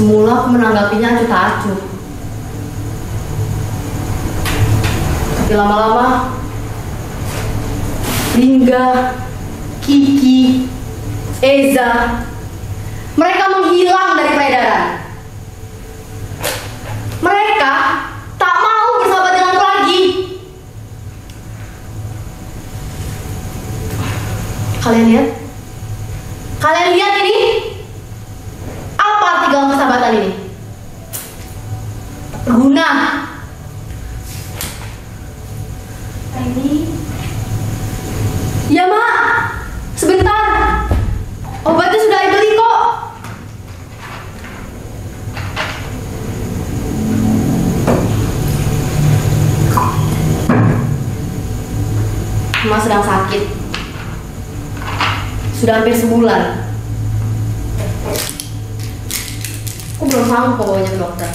Semula aku menanggapinya acuh tak acuh. Tapi lama-lama Lingga, Kiki, Eza, mereka menghilang dari peredaran. Mereka tak mau bersahabat denganku lagi. Kalian lihat? Kalian lihat ini? Apa arti galang persahabatan ini? Berguna. Ini. Ya, Mak. Sebentar. Obatnya sudah dibeli kok. Emak sedang sakit. Sudah hampir sebulan. Aku belum sanggup pokoknya ke dokter.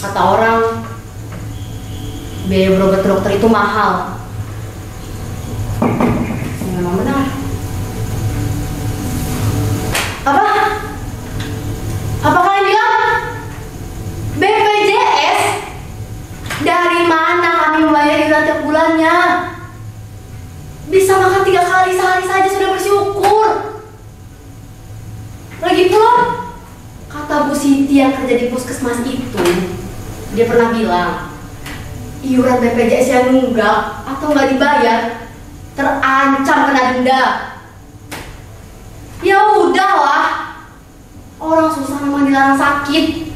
Kata orang, biaya berobat dokter itu mahal. Memang benar. Apa? Apa kalian bilang? BPJS? Dari mana kami membayar iuran tiap bulannya? Bisa makan 3 kali sehari saja sudah bersyukur. Lagi pula, kata Bu Siti yang kerja di puskesmas itu, dia pernah bilang, iuran BPJS yang nunggak atau nggak dibayar terancam kena denda. Ya udahlah, orang susah memang dilarang sakit.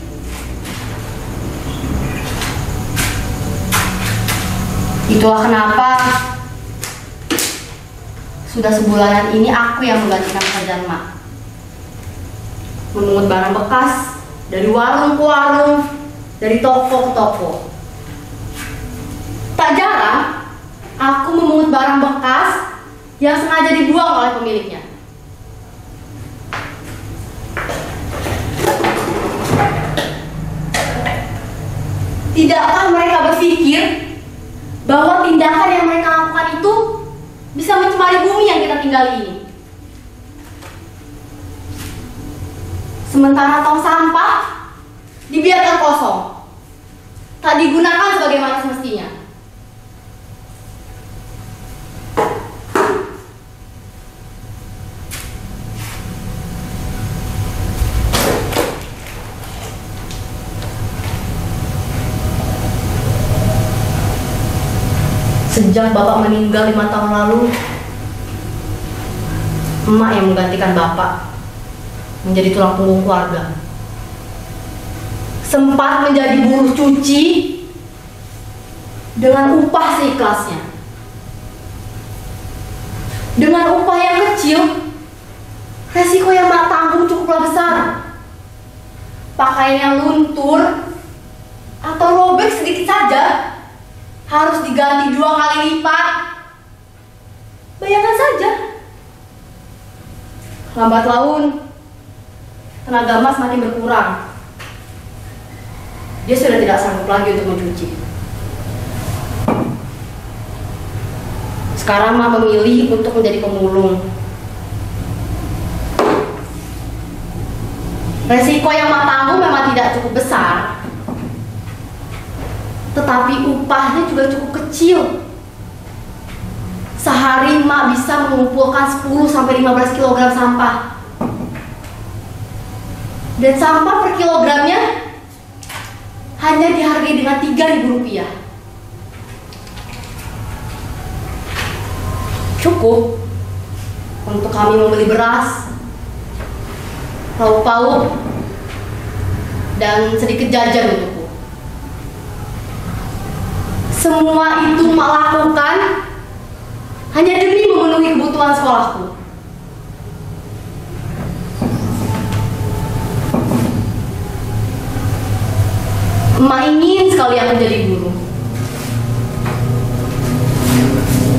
Itulah kenapa sudah sebulanan ini aku yang menggantikan pekerjaan Mak. Memungut barang bekas dari warung ke warung, dari toko ke toko. Tak jarang aku memungut barang bekas yang sengaja dibuang oleh pemiliknya. Tidakkah mereka berpikir bahwa tindakan yang mereka lakukan itu bisa mencemari bumi yang kita tinggali ini? Sementara tong sampah dibiarkan kosong, tak digunakan sebagaimana semestinya. Sejak Bapak meninggal 5 tahun lalu, Emak yang menggantikan Bapak menjadi tulang punggung keluarga. Sempat menjadi buruh cuci dengan upah seikhlasnya. Dengan upah yang kecil, resiko yang Emak tanggung cukuplah besar. Pakaian yang luntur atau robek sedikit saja harus diganti 2 kali lipat. Bayangkan saja, lambat laun tenaga Mas makin berkurang. Dia sudah tidak sanggup lagi untuk mencuci. Sekarang Mas memilih untuk menjadi pemulung. Resiko yang Mas tanggung memang tidak cukup besar, tetapi upahnya juga cukup kecil. Sehari Mak bisa mengumpulkan 10-15 kg sampah. Dan sampah per kilogramnya hanya dihargai dengan Rp3.000. Cukup untuk kami membeli beras, lauk pauk, dan sedikit jajan untukku. Semua itu Mak lakukan hanya demi memenuhi kebutuhan sekolahku. Emak ingin sekali aku menjadi guru.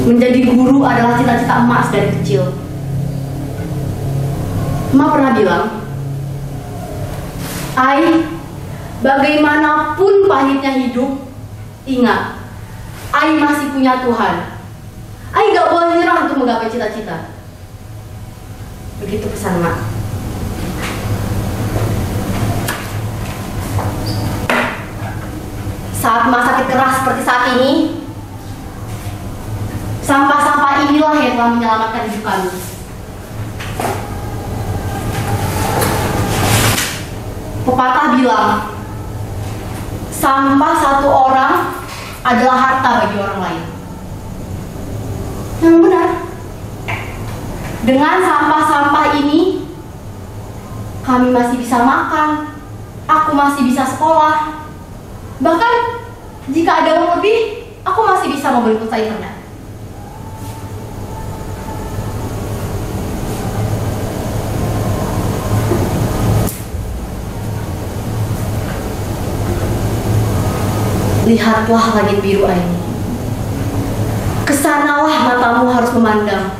Menjadi guru adalah cita-cita emak dari kecil. Emak pernah bilang, "Ai, bagaimanapun pahitnya hidup, ingat, Ai masih punya Tuhan. Ai gak boleh nyerah untuk menggapai cita-cita." Begitu pesan Mak. Saat Mak sakit keras seperti saat ini, sampah-sampah inilah yang telah menyelamatkan hidup kami. Pepatah bilang, sampah satu orang adalah harta bagi orang lain. Yang benar. Dengan sampah-sampah ini, kami masih bisa makan, aku masih bisa sekolah. Bahkan, jika ada uang lebih, aku masih bisa membeli pulsa internet. Lihatlah langit biru ini. Kesanalah matamu harus memandang.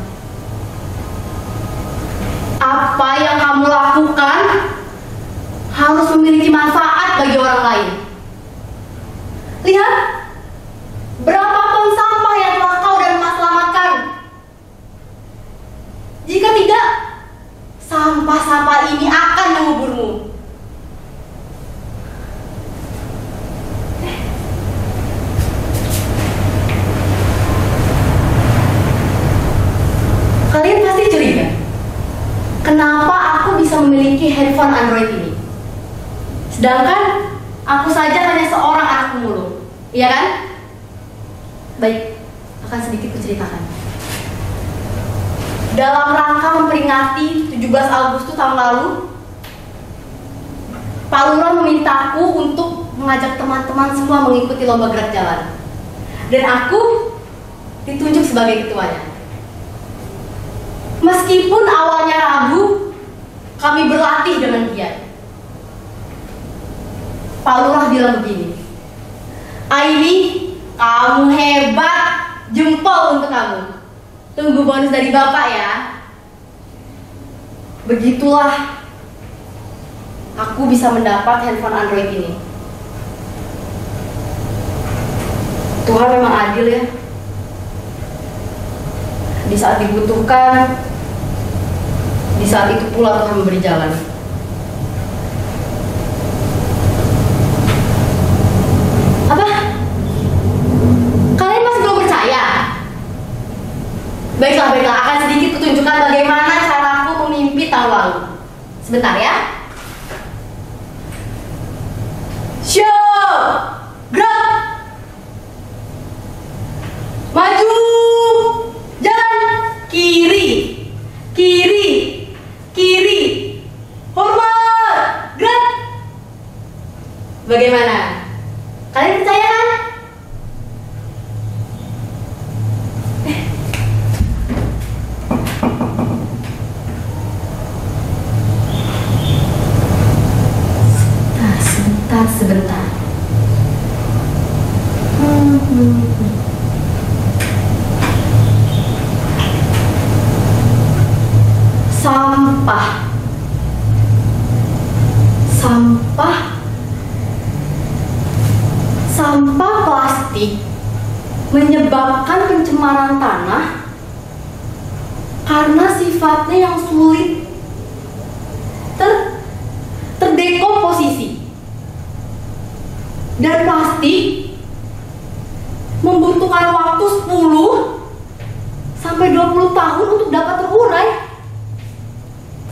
Apa yang kamu lakukan harus memiliki manfaat bagi orang lain. Lihat, berapa ton sampah yang telah kau dan Mas selamatkan. Jika tidak, sampah-sampah ini akan menguburmu. Kalian pasti curiga, kenapa aku bisa memiliki handphone Android ini? Sedangkan aku saja hanya seorang anak pemulung, iya kan? Baik, akan sedikit kuceritakan. Dalam rangka memperingati 17 Agustus tahun lalu, Pak Lurah memintaku untuk mengajak teman-teman semua mengikuti lomba gerak jalan. Dan aku ditunjuk sebagai ketuanya. Meskipun awalnya ragu, kami berlatih dengan giat. Pak Lurah bilang begini, Aini, kamu hebat, jempol untuk kamu. Tunggu bonus dari Bapak ya. Begitulah aku bisa mendapat handphone Android ini. Tuhan memang adil ya. Di saat dibutuhkan, di saat itu pula Tuhan memberi jalan. Apa? Kalian masih belum percaya? Baiklah, akan sedikit kutunjukkan bagaimana caraku memimpi tahun lalu. Sebentar ya. Show! Gerak! Maju! Jalan! Kiri! Kiri! Kiri! Hormat! Gerak! Bagaimana? Kalian percaya kan? Sebentar. Sampah. Sampah plastik menyebabkan pencemaran tanah karena sifatnya yang sulit terdekomposisi. Dan plastik membutuhkan waktu 10 sampai 20 tahun untuk dapat terurai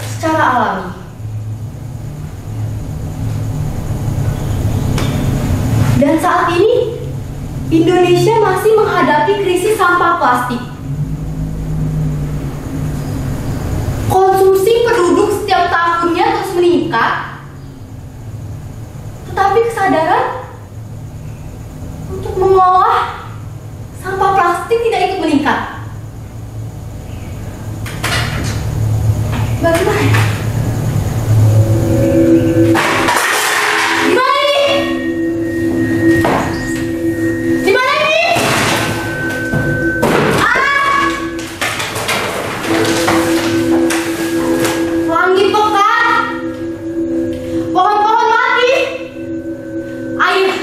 secara alami. Dan saat ini Indonesia masih menghadapi krisis sampah plastik. Konsumsi penduduk setiap tahunnya terus meningkat, tetapi kesadaran untuk mengolah sampah plastik tidak ikut meningkat. Bagaimana? Gimana ini? Gimana ini? Langit pekat, pohon-pohon mati, air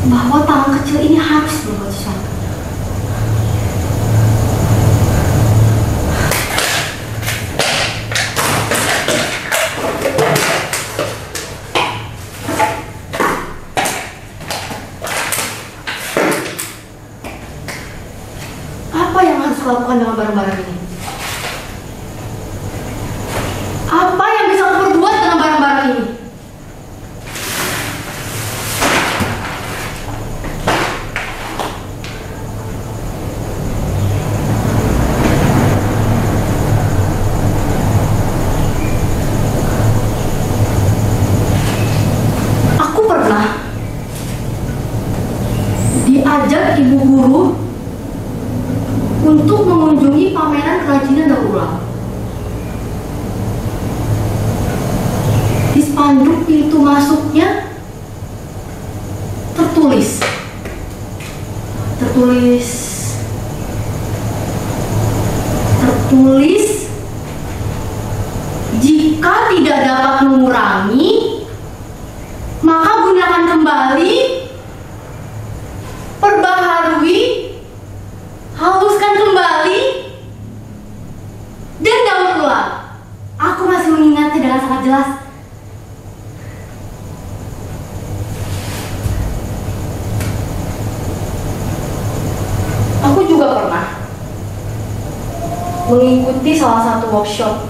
bahwa tangan kecil ini harus berbuat sesuatu. Apa yang harus kulakukan dengan barang-barang ini? Apa yang bisa aku perbuat dengan barang-barang ini? Aku pernah diajak ibu guru untuk mengunjungi pameran kerajinan daur ulang. Di spanduk pintu masuknya tertulis jika tidak dapat mengurangi, maka gunakan kembali, perbaharui, haluskan kembali, dan daur ulang. Aku masih mengingatnya dengan sangat jelas. Aku juga pernah mengikuti salah satu workshop.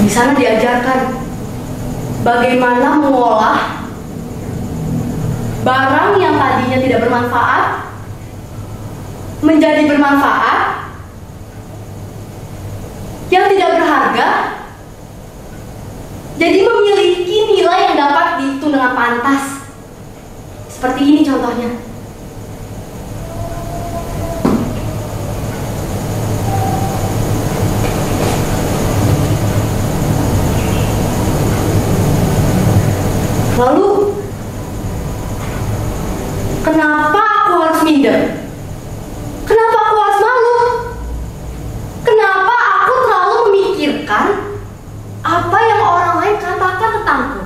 Di sana diajarkan bagaimana mengolah barang yang tadinya tidak bermanfaat menjadi bermanfaat, yang tidak berharga jadi memiliki nilai yang dapat dihitung dengan pantas. Seperti ini contohnya. Lalu, kenapa aku harus minder? Kenapa aku harus malu? Kenapa aku terlalu memikirkan apa yang orang lain katakan tentangku?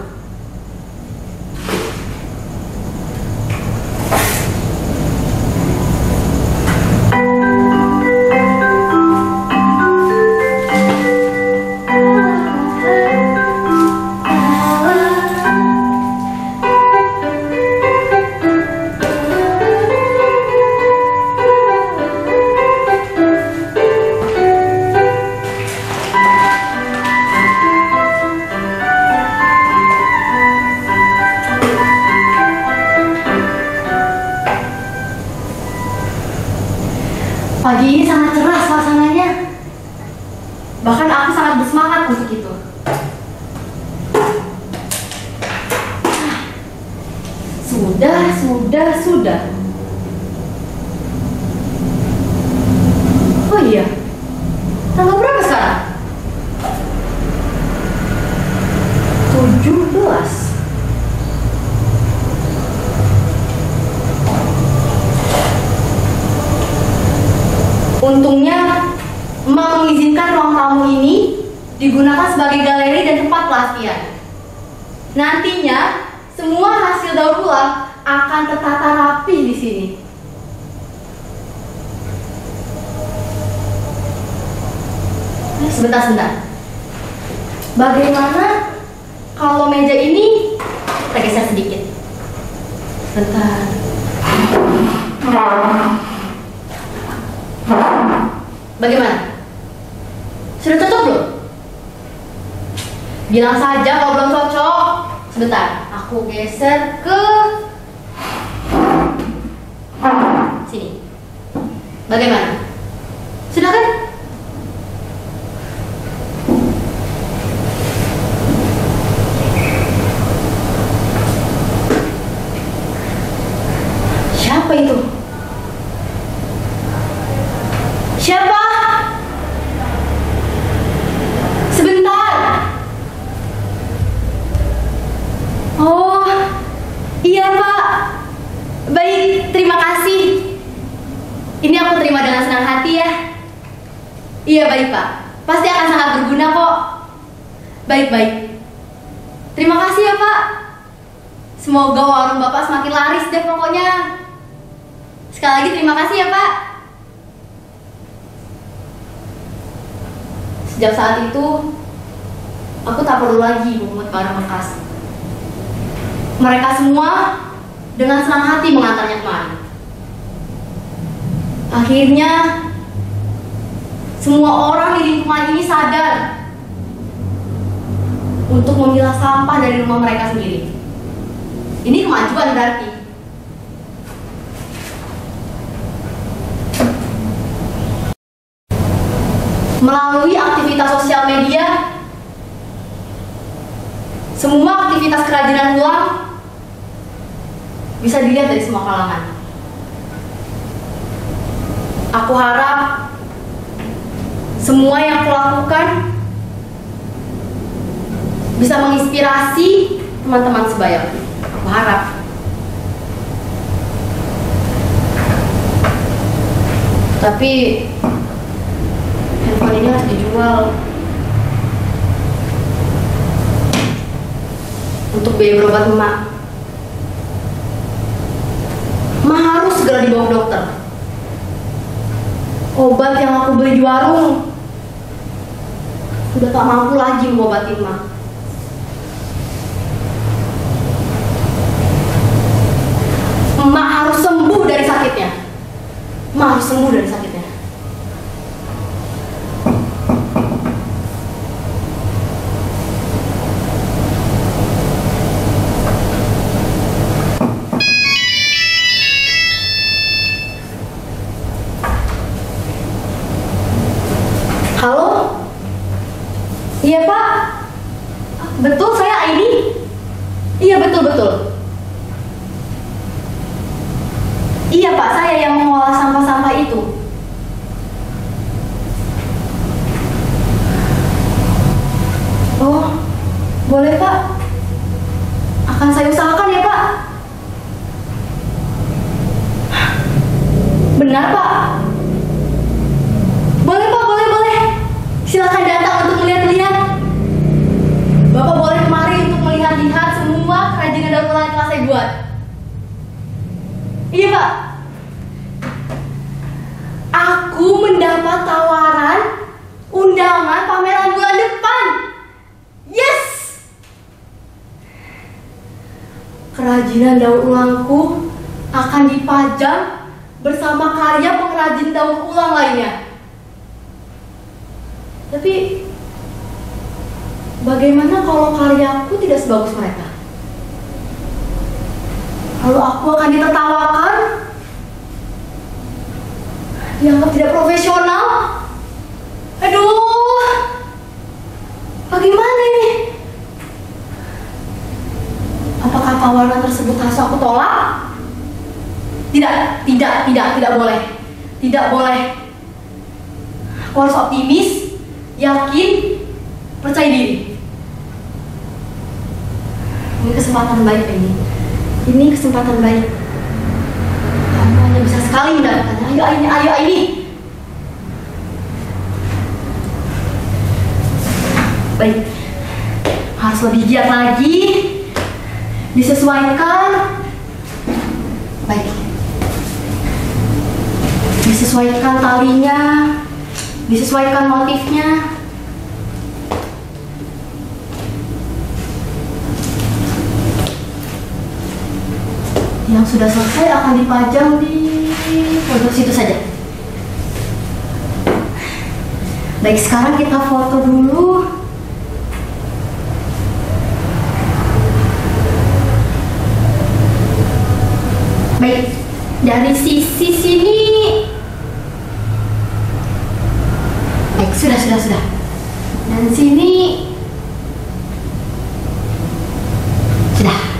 Pagi ini sangat cerah suasananya. Bahkan aku sangat bersemangat untuk itu. Sudah. Oh iya, tanggal berapa sekarang? 17. Untungnya, Emak mengizinkan ruang tamu ini digunakan sebagai galeri dan tempat pelatihan. Nantinya, semua hasil daur ulang akan tertata rapi di sini. Sebentar. Bagaimana kalau meja ini kita geser sedikit? Sebentar. Bagaimana? Sudah cocok belum? Bilang saja kalau belum cocok. Sebentar, aku geser ke sini. Bagaimana? Sudah kan? Siapa itu? Siapa? Sebentar. Oh, iya Pak. Baik, terima kasih. Ini aku terima dengan senang hati ya. Iya baik Pak. Pasti akan sangat berguna kok. Baik. Terima kasih ya Pak. Semoga warung Bapak semakin laris deh pokoknya. Sekali lagi terima kasih ya Pak. Sejak saat itu, aku tak perlu lagi memungut barang bekas. Mereka semua dengan senang hati mengantarnya kemari. Akhirnya, semua orang di lingkungan ini sadar untuk memilah sampah dari rumah mereka sendiri. Ini kemajuan berarti. Melalui aktivitas sosial media, semua aktivitas kerajinan ulang bisa dilihat dari semua kalangan. Aku harap semua yang aku lakukan bisa menginspirasi teman-teman sebaya. Aku harap. Tapi handphone ini harus dijual untuk biaya berobat emak. Emak harus segera dibawa ke dokter. Obat yang aku beli di warung sudah tak mampu lagi mengobati emak. Emak harus sembuh dari sakitnya. Emak harus sembuh dari sakitnya. Halo? Iya Pak? Betul, saya Aini? Iya betul. Iya Pak, saya yang mengolah sampah-sampah itu. Oh, boleh Pak. Akan saya usahakan ya Pak. Benar Pak? Boleh Pak, boleh. Silakan datang untuk melihat-lihat. Bapak boleh kemari untuk melihat-lihat semua kerajinan daur ulang yang telah saya buat. Iya Pak. Aku mendapat tawaran undangan pameran bulan depan. Yes! Kerajinan daur ulangku akan dipajang bersama karya pengrajin daur ulang lainnya. Tapi bagaimana kalau karyaku tidak sebagus mereka? Lalu aku akan ditertawakan, dianggap tidak profesional. Aduh, bagaimana ini? Apakah tawaran tersebut harus aku tolak? Tidak boleh. Tidak boleh. Aku harus optimis, yakin, percaya diri. Ini kesempatan baik ini. Ini kesempatan baik. Kamu hanya bisa sekali mendapatkannya. Ayo ini. Baik. Harus lebih giat lagi. Disesuaikan. Baik. Disesuaikan talinya. Disesuaikan motifnya. Yang sudah selesai akan dipajang di pojok situ saja. Baik, sekarang kita foto dulu. Baik, dari sisi sini. Baik, sudah. Dan sini sudah.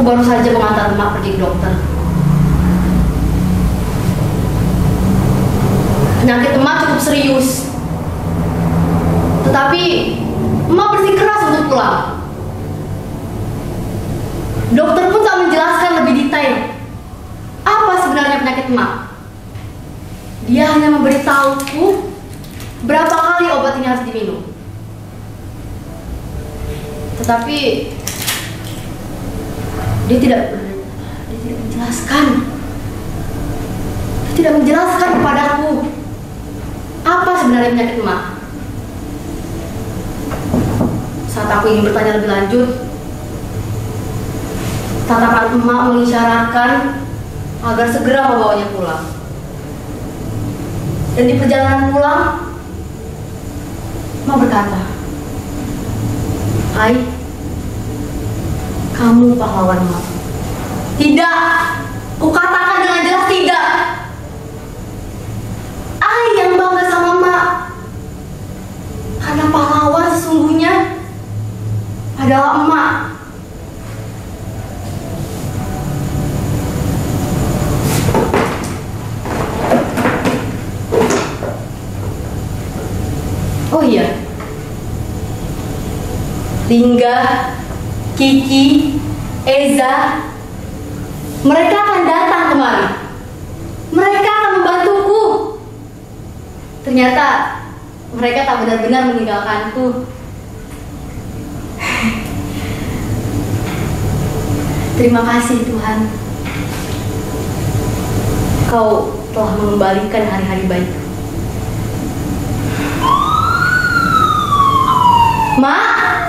Baru saja mengantar emak pergi ke dokter. Penyakit emak cukup serius. Tetapi emak bersikeras untuk pulang. Dokter pun tak menjelaskan lebih detail apa sebenarnya penyakit emak. Dia hanya memberitahuku berapa kali obat ini harus diminum. Tetapi dia tidak menjelaskan. Dia tidak menjelaskan kepadaku apa sebenarnya penyakit emak. Saat aku ingin bertanya lebih lanjut, tatapan emak mengisyaratkan agar segera membawanya pulang. Dan di perjalanan pulang, emak berkata, "Ai, kamu pahlawan emak." Tidak, kukatakan dengan jelas tidak. Ai yang bangga sama emak. Karena pahlawan sesungguhnya adalah emak. Oh iya, Lingga, Kiki, Eza, mereka akan datang kemari. Mereka akan membantuku. Ternyata mereka tak benar-benar meninggalkanku. Terima kasih Tuhan. Kau telah mengembalikan hari-hari baik. Mak,